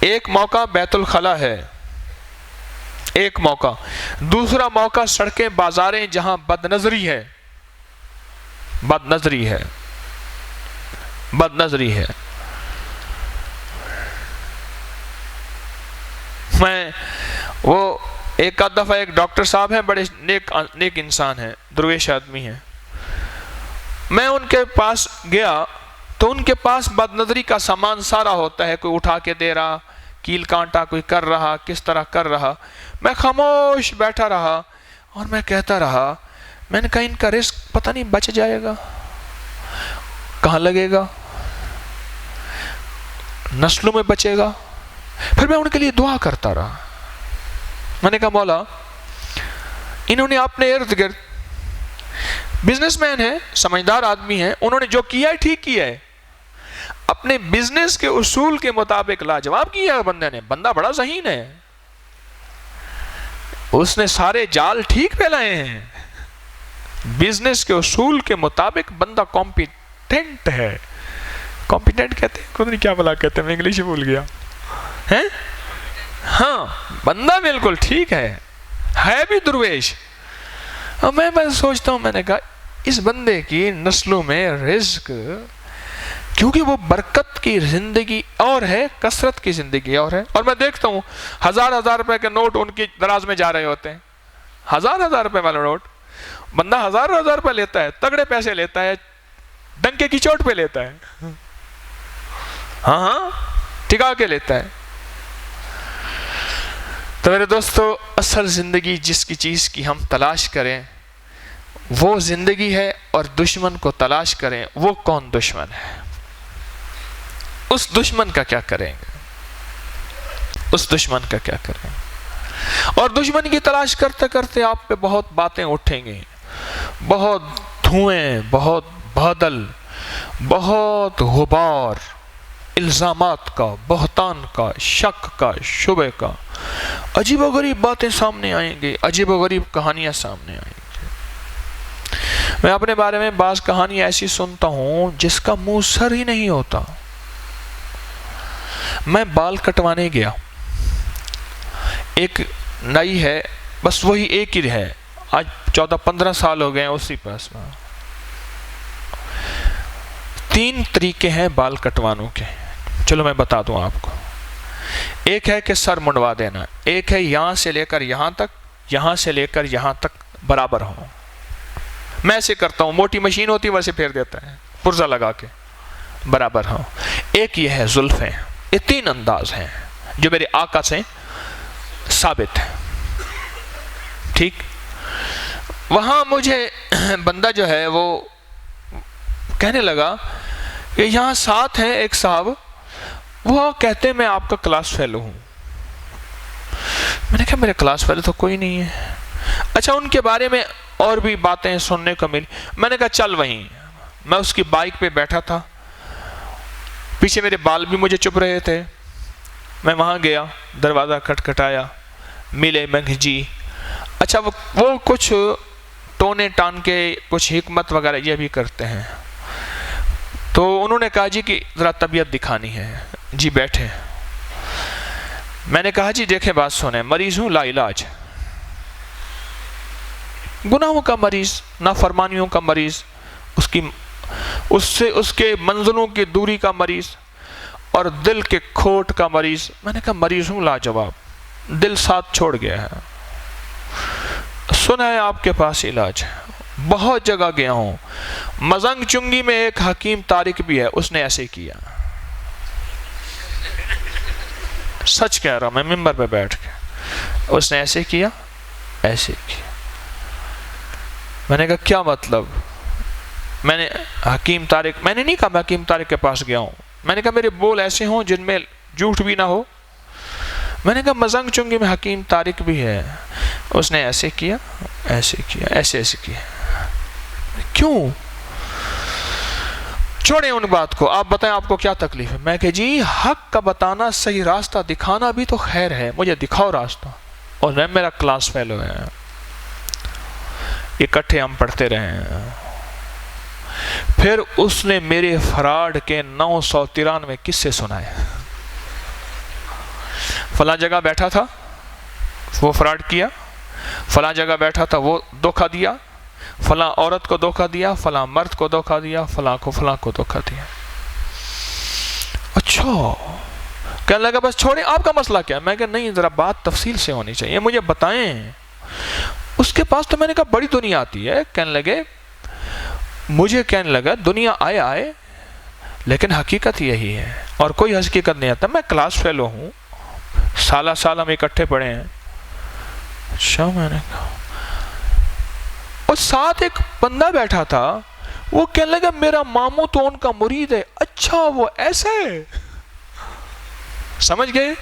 [SPEAKER 1] ایک موقع بیت الخلاء ہے، ایک موقع۔ دوسرا موقع سڑکیں، بازاریں جہاں بد نظری ہے، بد نظری ہے، بد نظری ہے۔ میں وہ ایک آدھ دفعہ ایک ڈاکٹر صاحب ہیں، بڑے نیک انسان ہیں، درویش آدمی ہیں، میں ان کے پاس گیا تو ان کے پاس بد نظری کا سامان سارا ہوتا ہے، کوئی اٹھا کے دے رہا، کیل کانٹا کوئی کر رہا، کس طرح کر رہا۔ میں خاموش بیٹھا رہا اور میں کہتا رہا، میں نے کہا ان کا رزق پتہ نہیں بچ جائے گا، کہاں لگے گا، نسلوں میں بچے گا۔ پھر میں ان کے لیے دعا کرتا رہا۔ میں نے کہا مولا، انہوں نے اپنے ارد گرد، بزنس مین ہیں، سمجھدار آدمی ہیں، انہوں نے جو کیا ہے ٹھیک کیا ہے، اپنے بزنس کے اصول کے مطابق لاجواب کیا ہے بندے نے، بندہ بڑا ذہین ہے، اس نے سارے جال ٹھیک پھیلائے ہیں، بزنس کے اصول کے مطابق بندہ کمپیٹنٹ ہے۔ کمپیٹنٹ کہتے ہیں، خود نہیں کیا بلا کہتے ہیں، میں انگلش ہی بھول گیا ہیں۔ ہاں، بندہ بالکل ٹھیک ہے بھی درویش۔ اور میں بس سوچتا ہوں، میں نے کہا اس بندے کی نسلوں میں رزق، کیونکہ وہ برکت کی زندگی اور ہے، کثرت کی زندگی اور ہے۔ اور میں دیکھتا ہوں ہزار روپے کے نوٹ ان کی دراز میں جا رہے ہوتے ہیں، ہزار روپے والا نوٹ، بندہ ہزار روپے لیتا ہے، تگڑے پیسے لیتا ہے، ڈنکے کی چوٹ پہ لیتا ہے، ہاں ٹکا کے لیتا ہے۔ تو میرے دوستو، اصل زندگی جس کی چیز کی ہم تلاش کریں وہ زندگی ہے، اور دشمن کو تلاش کریں وہ کون دشمن ہے، اس دشمن کا کیا کریں گے، اس دشمن کا کیا کریں گے۔ اور دشمن کی تلاش کرتے کرتے آپ پہ بہت باتیں اٹھیں گی، بہت دھوئیں، بہت بادل، بہت غبار، الزامات کا، بہتان کا، شک کا، شبہ کا، عجیب و غریب باتیں سامنے آئیں گی، عجیب و غریب کہانیاں سامنے آئیں گی۔ میں اپنے بارے میں بعض کہانیاں ایسی سنتا ہوں جس کا منہ سر ہی نہیں ہوتا۔ میں بال کٹوانے گیا، ایک نئی ہے، بس وہی ایک ہی ہے، آج 14-15 سال ہو گئے ہیں اسی پاس میں۔ 3 طریقے ہیں بال کٹوانوں کے، چلو میں بتا دوں آپ کو۔ ایک ہے کہ سر منڈوا دینا، ایک ہے یہاں سے لے کر یہاں تک، یہاں سے لے کر یہاں تک برابر ہو۔ میں ایسے کرتا ہوں، موٹی مشین ہوتی ہے ویسے پھیر دیتا ہے، پرزہ لگا کے برابر ہو۔ ایک یہ ہے زلفیں۔ یہ 3 انداز ہیں جو میرے آقا سے ثابت ہیں، ٹھیک۔ وہاں مجھے بندہ جو ہے وہ کہنے لگا کہ یہاں ساتھ ہیں ایک صاحب، وہ کہتے ہیں میں آپ کا کلاس فیلو ہوں۔ میں نے کہا میرے کلاس فیلو تو کوئی نہیں ہے۔ اچھا، ان کے بارے میں اور بھی باتیں سننے کو ملی۔ میں نے کہا چل وہیں۔ میں اس کی بائک پہ بیٹھا تھا، پیچھے میرے بال بھی مجھے چپ رہے تھے۔ میں وہاں گیا، دروازہ کھٹکھٹایا، ملے، میں کہ جی۔ اچھا، وہ کچھ ٹونے ٹان کے کچھ حکمت وغیرہ یہ بھی کرتے ہیں، تو انہوں نے کہا جی کہ ذرا طبیعت دکھانی ہے۔ جی بیٹھے۔ میں نے کہا جی دیکھیں بات سنیں، مریض ہوں لا علاج، گناہوں کا مریض، نافرمانیوں کا مریض، اس کے منزلوں کی دوری کا مریض، اور دل کے کھوٹ کا مریض۔ میں نے کہا مریض ہوں لاجواب، دل ساتھ چھوڑ گیا ہے، سنا ہے آپ کے پاس علاج ہے، بہت جگہ گیا ہوں۔ مزنگ چنگی میں ایک حکیم طارق بھی ہے، اس نے ایسے کیا، سچ کہہ رہا ہوں میں ممبر پہ بیٹھ کے، اس نے ایسے کیا، ایسے کیا۔ میں نے کہا کیا مطلب؟ میں نے حکیم طارق، میں نے نہیں کہا میں حکیم طارق کے پاس گیا ہوں، میں نے کہا میرے بول ایسے ہوں جن میں جھوٹ بھی نہ ہو۔ میں نے کہا مزنگ چنگی میں حکیم طارق بھی ہے، اس نے ایسے کیا، ایسے کیا، ایسے ایسے کیا۔ کیوں؟ چھوڑیں ان بات کو، آپ بتائیں آپ کو کیا تکلیف ہے؟ میں کہ جی حق کا بتانا، صحیح راستہ دکھانا بھی تو خیر ہے، مجھے دکھاؤ راستہ۔ اور میرا کلاس فیلو ہے، اکٹھے ہم پڑھتے رہے ہیں۔ پھر اس نے میرے فراڈ کے 993 قصے سنائے۔ فلاں جگہ بیٹھا تھا، وہ فراڈ کیا، فلاں جگہ بیٹھا تھا، وہ دھوکہ دیا، فلاں عورت کو دھوکہ دیا، فلاں مرد کو دھوکہ دیا، فلاں کو دھوکہ دیا۔ اچھا، کہنے لگا بس چھوڑیں، آپ کا مسئلہ کیا ہے؟ میں کہ نہیں، ذرا بات تفصیل سے ہونی چاہیے، مجھے بتائیں۔ اس کے پاس تو میں نے کہا بڑی دنیا آتی ہے۔ کہنے لگا دنیا آئے لیکن حقیقت یہی ہے، اور کوئی حقیقت نہیں آتا۔ میں کلاس فیلو ہوں، سال ہم اکٹھے پڑھے ہیں۔ اچھا، میں نے کہا، اور ساتھ ایک بندہ بیٹھا تھا، وہ کہنے لگا میرا ماموں تو ان کا مرید ہے۔ اچھا، وہ ایسے سمجھ گئے؟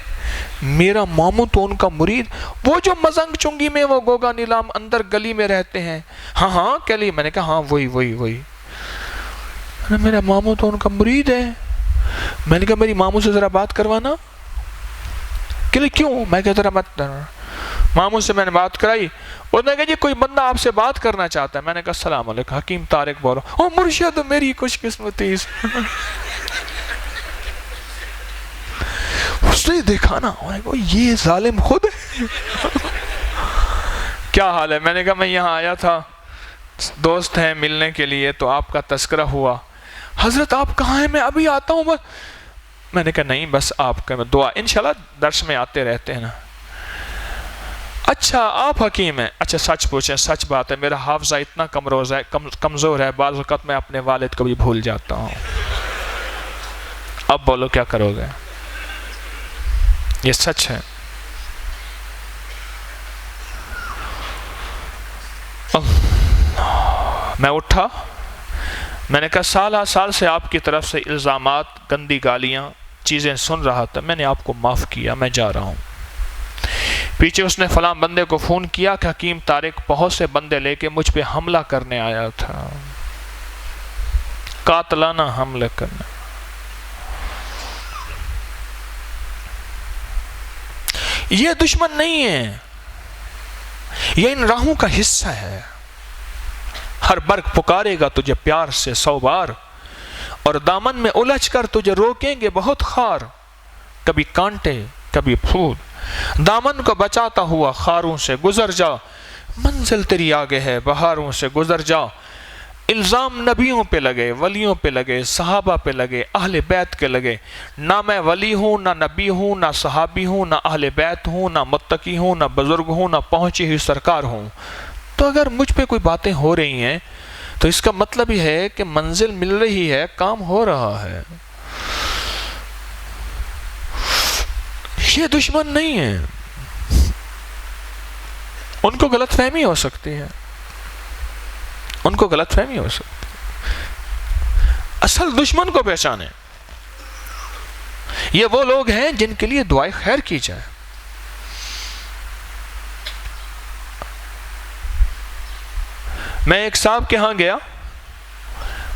[SPEAKER 1] میرا ماموں تو ان کا مرید، وہ جو مزنگ چنگی میں وہ گوگا نیلام اندر گلی میں رہتے ہیں۔ ہاں کہلی، میں نے کہا ہاں وہی۔ میرا ماموں تو ان کا مرید ہے۔ میں نے کہا میری ماموں سے ذرا بات کروانا۔ کہلی کیوں؟ میں کہا ذرا مت۔ ماموں سے میں نے بات کرائی، انہوں نے کہا جی کوئی بندہ آپ سے بات کرنا چاہتا ہے۔ میں نے کہا السلام علیکم، حکیم طارق بول رہا ہوں۔ او مرشد، میری خوش قسمتی۔ اس نے دیکھا نا، یہ ظالم خود ہے۔ کیا حال ہے؟ میں نے کہا میں یہاں آیا تھا، دوست ہیں ملنے کے لیے، تو آپ کا تذکرہ ہوا۔ حضرت آپ کہاں ہیں؟ میں ابھی آتا ہوں بس۔ میں نے کہا نہیں، بس آپ کا دعا، انشاءاللہ درس میں آتے رہتے ہیں نا۔ اچھا، آپ حکیم ہیں؟ اچھا سچ پوچھیں۔ سچ بات ہے، میرا حافظہ اتنا کمزور ہے، بعض وقت میں اپنے والد کو بھی بھول جاتا ہوں۔ اب بولو کیا کرو گے؟ یہ سچ ہے۔ میں اٹھا، میں نے کہا سال سے آپ کی طرف سے الزامات، گندی گالیاں، چیزیں سن رہا تھا، میں نے آپ کو معاف کیا، میں جا رہا ہوں۔ پیچھے اس نے فلاں بندے کو فون کیا کہ حکیم طارق بہت سے بندے لے کے مجھ پہ حملہ کرنے آیا تھا، قاتلانہ حملہ کرنے۔ یہ دشمن نہیں ہے، یہ ان راہوں کا حصہ ہے۔ ہر برگ پکارے گا تجھے پیار سے 100 بار، اور دامن میں الجھ کر تجھے روکیں گے بہت خار۔ کبھی کانٹے کبھی پھول، دامن کو بچاتا ہوا خاروں سے گزر جا، منزل تیری آگے ہے بہاروں سے گزر جا۔ الزام نبیوں پہ لگے، ولیوں پہ لگے، صحابہ پہ لگے، اہل بیت کے لگے۔ نہ میں ولی ہوں، نہ نبی ہوں، نہ صحابی ہوں، نہ اہل بیت ہوں، نہ متقی ہوں، نہ بزرگ ہوں، نہ پہنچی ہوئی سرکار ہوں۔ تو اگر مجھ پہ کوئی باتیں ہو رہی ہیں تو اس کا مطلب یہ ہے کہ منزل مل رہی ہے، کام ہو رہا ہے۔ یہ دشمن نہیں ہے، ان کو غلط فہمی ہو سکتی ہے، ان کو غلط فہمی ہو سکتی ہے۔ اصل دشمن کو پہچانے، یہ وہ لوگ ہیں جن کے لیے دعائے خیر کی جائے۔ میں ایک صاحب کے ہاں گیا،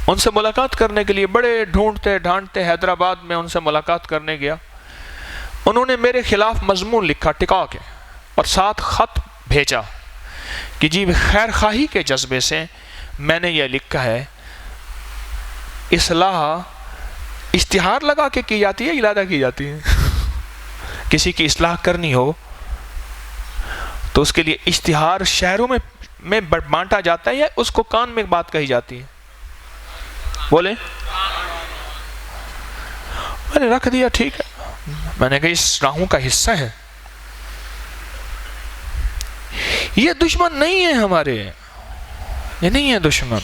[SPEAKER 1] ان سے ملاقات کرنے کے لیے، بڑے ڈھونڈتے ڈھانڈتے حیدرآباد میں ان سے ملاقات کرنے گیا۔ انہوں نے میرے خلاف مضمون لکھا ٹکا کے، اور ساتھ خط بھیجا کہ جی خیر خواہی کے جذبے سے میں نے یہ لکھا ہے۔ اصلاح اشتہار لگا کے کی جاتی ہے، ارادہ کی جاتی ہے؟ کسی کی اصلاح کرنی ہو تو اس کے لیے اشتہار شہروں میں بانٹا جاتا ہے، یا اس کو کان میں بات کہی جاتی ہے؟ بولے، میں نے رکھ دیا، ٹھیک ہے، میں نے کہا اس راہوں کا حصہ ہے۔ یہ دشمن نہیں ہے ہمارے، یہ نہیں ہے دشمن۔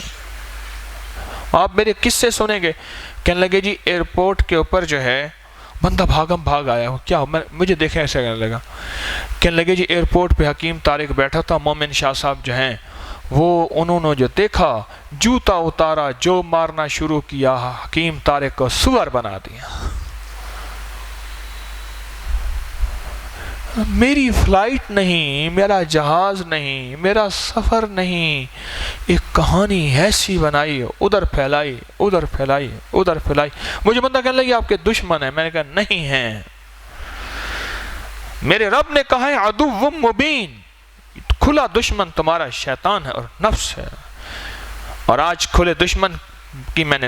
[SPEAKER 1] آپ میرے قصے سنیں گے، کہنے لگے جی ایئرپورٹ کے اوپر جو ہے بندہ بھاگم بھاگ آیا ہو، کیا مجھے دیکھیں ایسا کہنے لگا، کہنے لگے جی ایئرپورٹ پہ حکیم طارق بیٹھا تھا، مومن شاہ صاحب جو ہیں وہ انہوں نے جو دیکھا، جوتا اتارا، جو مارنا شروع کیا، حکیم طارق کو سور بنا دیا۔ میری فلائٹ نہیں، میرا جہاز نہیں، میرا سفر نہیں، ایک کہانی ایسی بنائی، ادھر پھیلائی، ادھر پھیلائی، ادھر پھیلائی۔ مجھے بندہ کہنے لگا آپ کے دشمن ہیں، میں نے کہا نہیں ہیں، میرے رب نے کہا ہے عدو مبین، کھلا دشمن تمہارا شیطان ہے اور نفس ہے۔ اور آج کھلے دشمن کی میں نے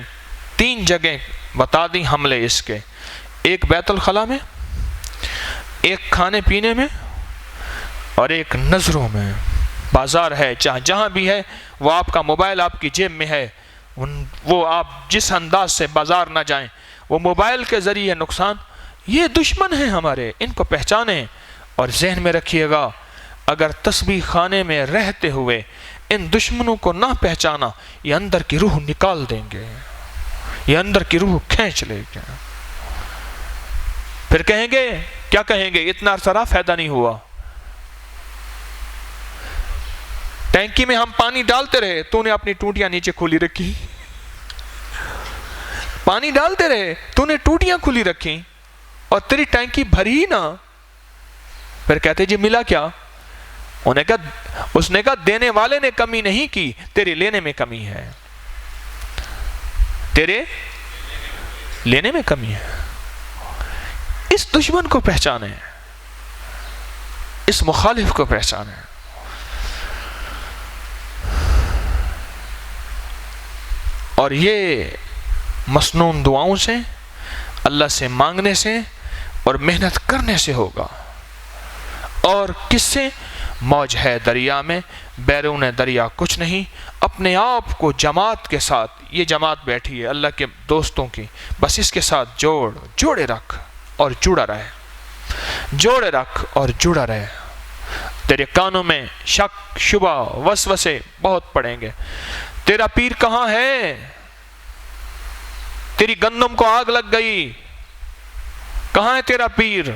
[SPEAKER 1] 3 جگہ بتا دی حملے اس کے، ایک بیت الخلا میں، ایک کھانے پینے میں، اور ایک نظروں میں۔ بازار ہے، جہاں بھی ہے، وہ آپ کا موبائل آپ کی جیب میں ہے، وہ آپ جس انداز سے بازار نہ جائیں، وہ موبائل کے ذریعے نقصان۔ یہ دشمن ہیں ہمارے، ان کو پہچانیں اور ذہن میں رکھیے گا، اگر تسبیح خانے میں رہتے ہوئے ان دشمنوں کو نہ پہچانا، یہ اندر کی روح نکال دیں گے، یہ اندر کی روح کھینچ لے گے۔ پھر کہیں گے، کیا کہیں گے، اتنا سارا فائدہ نہیں ہوا، ٹینکی میں ہم پانی ڈالتے رہے، تو نے اپنی ٹوٹیاں نیچے کھلی رکھی، پانی ڈالتے رہے، تو نے ٹوٹیاں کھلی رکھی، اور تیری ٹینکی بھری نہ۔ پھر کہتے جی ملا کیا؟ اس نے کہا دینے والے نے کمی نہیں کی، تیرے لینے میں کمی ہے، تیرے لینے میں کمی ہے۔ اس دشمن کو پہچانے، اس مخالف کو پہچانے۔ اور یہ مسنون دعاؤں سے، اللہ سے مانگنے سے اور محنت کرنے سے ہوگا۔ اور کس سے؟ موج ہے دریا میں، بیرون دریا کچھ نہیں، اپنے آپ کو جماعت کے ساتھ، یہ جماعت بیٹھی ہے اللہ کے دوستوں کی، بس اس کے ساتھ جوڑے رکھ اور جڑا رہے، جوڑے رکھ اور جڑا رہے۔ تیرے کانوں میں شک، شبہ، وسوسے بہت پڑیں گے، تیرا پیر کہاں ہے؟ تیری گندم کو آگ لگ گئی، کہاں ہے تیرا پیر؟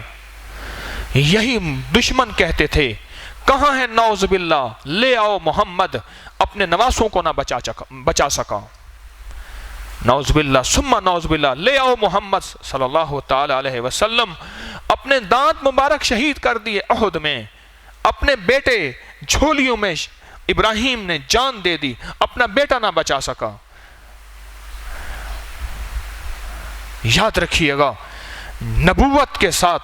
[SPEAKER 1] یہی دشمن کہتے تھے، کہاں ہے نعوذ باللہ، لے آؤ محمد، اپنے نواسوں کو نہ بچا سکا، نعوذ باللہ ثم نعوذ باللہ، لے آؤ محمد صلی اللہ تعالی علیہ وسلم، اپنے دانت مبارک شہید کر دیے احد میں، اپنے بیٹے جھولیوں میں ابراہیم نے جان دے دی، اپنا بیٹا نہ بچا سکا۔ یاد رکھیے گا، نبوت کے ساتھ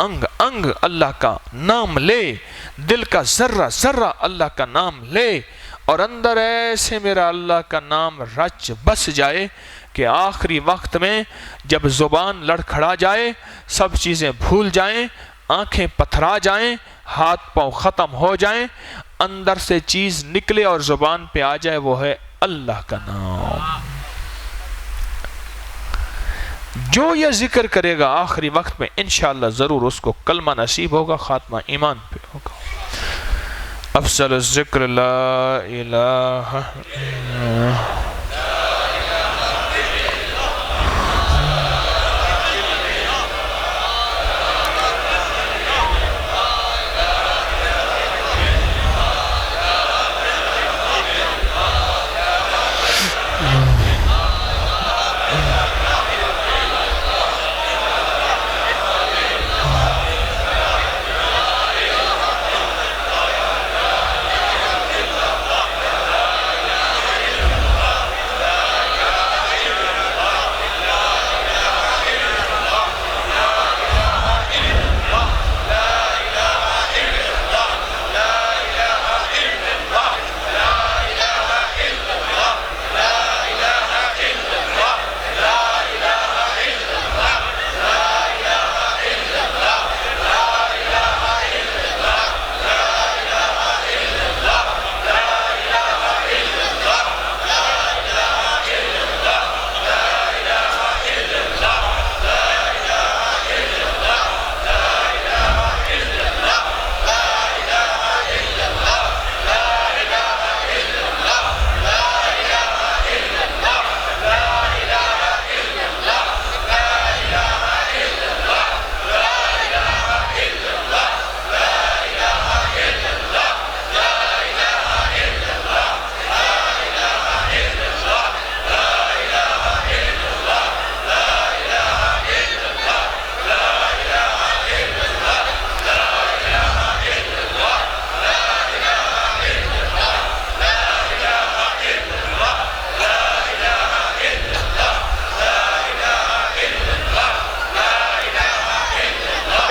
[SPEAKER 1] انگ انگ اللہ کا نام لے، دل کا ذرہ ذرہ اللہ کا نام لے، اور اندر ایسے میرا اللہ کا نام رچ بس جائے کہ آخری وقت میں جب زبان لڑکھڑا جائے، سب چیزیں بھول جائیں، آنکھیں پتھرا جائیں، ہاتھ پاؤں ختم ہو جائیں، اندر سے چیز نکلے اور زبان پہ آ جائے، وہ ہے اللہ کا نام۔ جو یہ ذکر کرے گا آخری وقت میں انشاءاللہ ضرور اس کو کلمہ نصیب ہوگا، خاتمہ ایمان پہ ہوگا۔ افضل الذکر لا الہ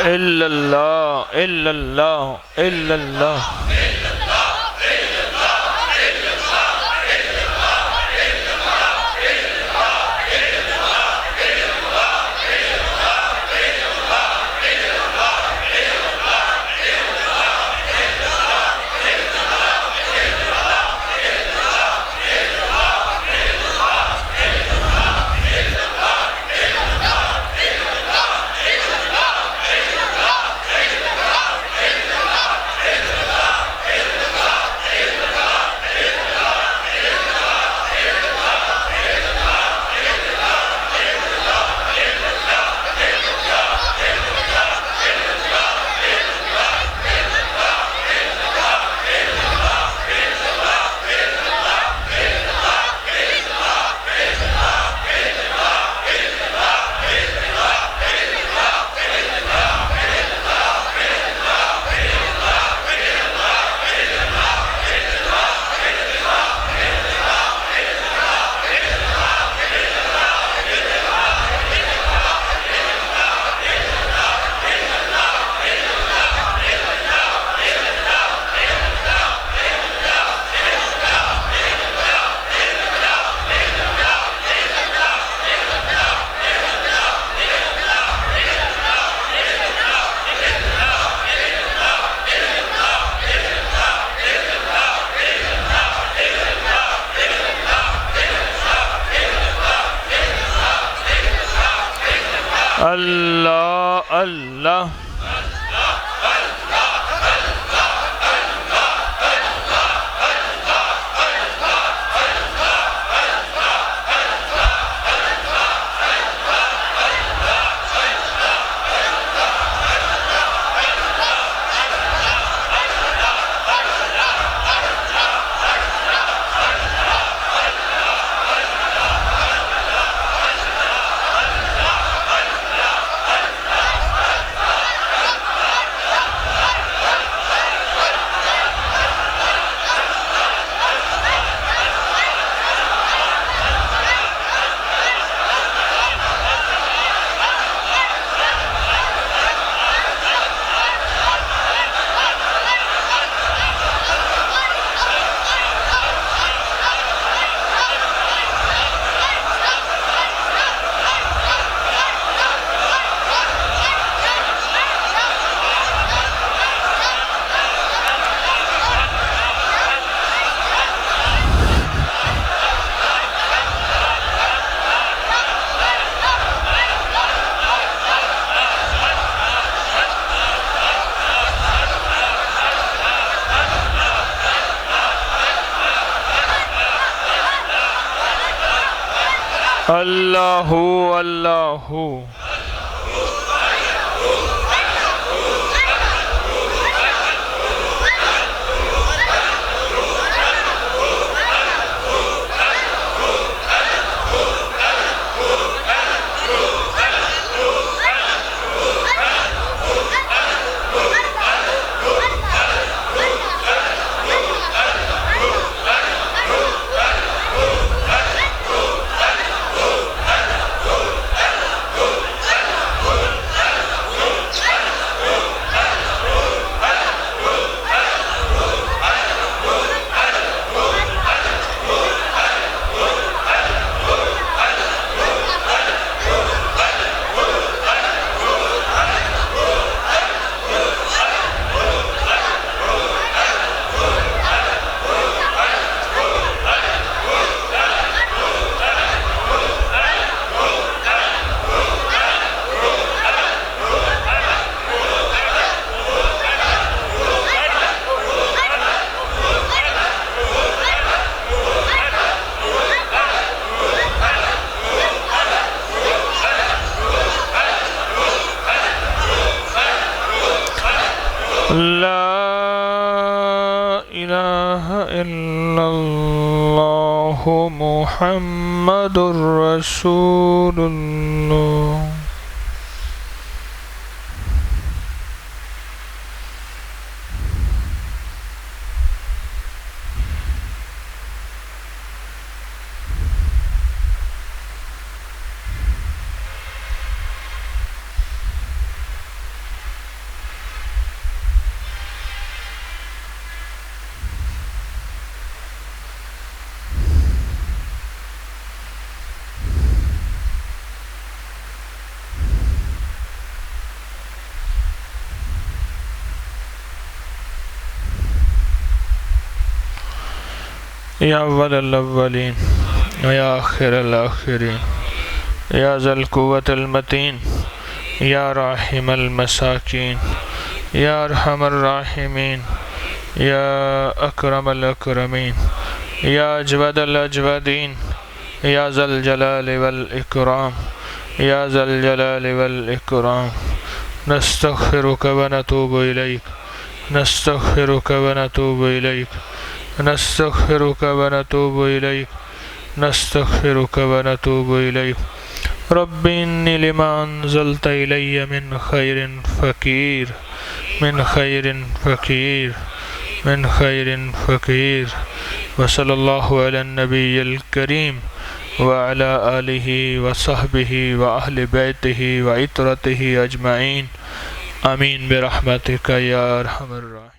[SPEAKER 1] الا اللہ الا اللہ الا اللہ۔ اللہ اللہ اللہ اللہ لا الہ الا اللہ محمد رسول اللہ. یا اول الاولین یا آخر الاخرین یا ذا القوة المتین یا راحم المساکین یا ارحم الراحمین یا اکرم الاکرمین یا اجود الاجودین یا ذا الجلال والاکرام یا ذا الجلال والاکرام. نستغفرک ونتوب الیک نستغفرک ونتوب الیک نستغفرک ونتوب الیک نستغفرک ونتوب الیک. رب انی لما انزلت الی من خیر فقیر من خیر فقیر من خیر فقیر. وصلی اللہ علی النبی الکریم وعلی آلہ وصحبہ واہل بیتہ وعطرتہ اجمعین. آمین برحمتک یا ارحم الراحمین.